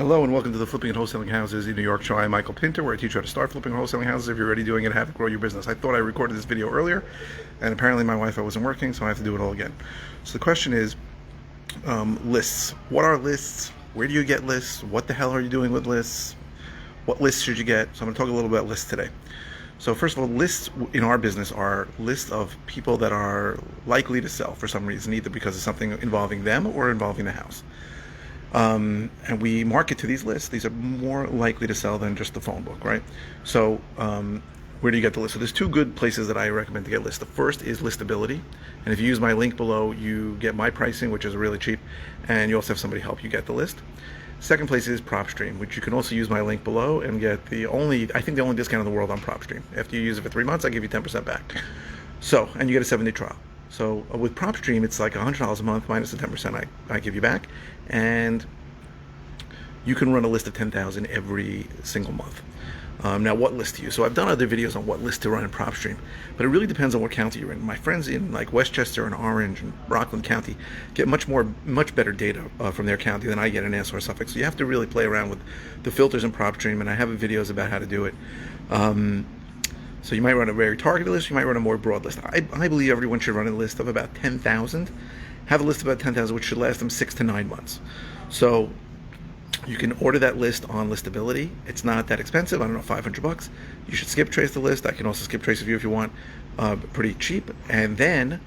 Hello and welcome to the Flipping and Wholesaling Houses in New York show. I'm Michael Pinter, where I teach you how to start flipping and wholesaling houses if you're already doing it, how to grow your business. I thought I recorded this video earlier, and apparently my Wi-Fi wasn't working, so I have to do it all again. So the question is, lists. What are lists? Where do you get lists? What the hell are you doing with lists? What lists should you get? So I'm going to talk a little about lists today. So first of all, lists in our business are lists of people that are likely to sell for some reason, either because of something involving them or involving the house. And we market to these lists. These are more likely to sell than just the phone book, right? So where do you get the list? So there's two good places that I recommend to get lists. The first is Listability, and if you use my link below, you get my pricing, which is really cheap, and you also have somebody help you get the list. Second place is PropStream, which you can also use my link below and get the only discount in the world on PropStream. After you use it for 3 months, I give you 10% back. So, and you get a 7-day trial. So with PropStream, it's like $100 a month minus the 10% I give you back, and you can run a list of 10,000 every single month. Now, what list to use? So I've done other videos on what list to run in PropStream, but it really depends on what county you're in. My friends in like Westchester and Orange and Rockland County get much better data from their county than I get in Nassau or Suffolk. So you have to really play around with the filters in PropStream, and I have videos about how to do it. So you might run a very targeted list, you might run a more broad list. I believe everyone should run a list of about 10,000. Have a list of about 10,000, which should last them 6 to 9 months. So you can order that list on Listability. It's not that expensive, I don't know, $500. You should skip trace the list. I can also skip trace with you if you want, pretty cheap. And then,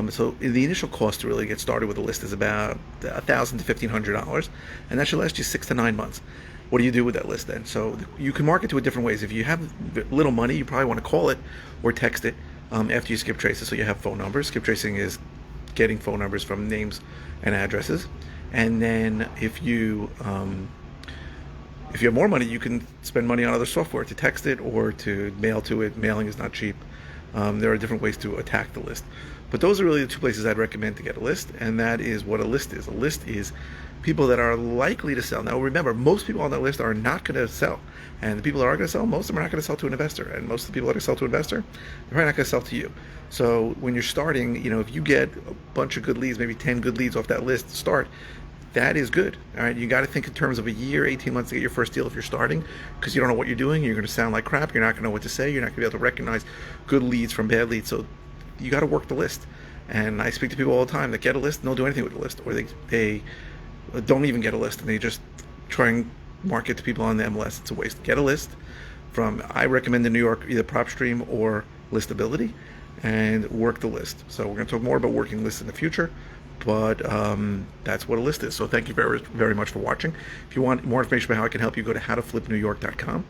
so the initial cost to really get started with a list is about $1,000 to $1,500, and that should last you 6 to 9 months. What do you do with that list then? So you can market to it different ways. If you have little money, you probably want to call it or text it after you skip trace it, so you have phone numbers. Skip tracing is getting phone numbers from names and addresses. And then if you have more money, you can spend money on other software to text it or to mail to it. Mailing is not cheap. There are different ways to attack the list. But those are really the two places I'd recommend to get a list, and that is what a list is. A list is people that are likely to sell. Now remember, most people on that list are not going to sell. And the people that are going to sell, most of them are not going to sell to an investor. And most of the people that are going to sell to an investor, they're probably not going to sell to you. So when you're starting, if you get a bunch of good leads, maybe 10 good leads off that list to start, that is good. All right, you got to think in terms of a year, 18 months to get your first deal if you're starting, because you don't know what you're doing. You're going to sound like crap. You're not going to know what to say. You're not going to be able to recognize good leads from bad leads. So you got to work the list. And I speak to people all the time that get a list and don't do anything with the list, or they don't even get a list and they just try and market to people on the MLS. It's a waste. Get a list I recommend in New York, either PropStream or Listability, and work the list. So we're going to talk more about working lists in the future, but that's what a list is. So thank you very, very much for watching. If you want more information about how I can help you, go to howtoflipnewyork.com.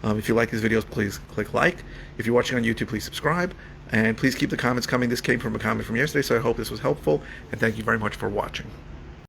If you like these videos, please click like. If you're watching on YouTube, please subscribe. And please keep the comments coming. This came from a comment from yesterday, so I hope this was helpful. And thank you very much for watching.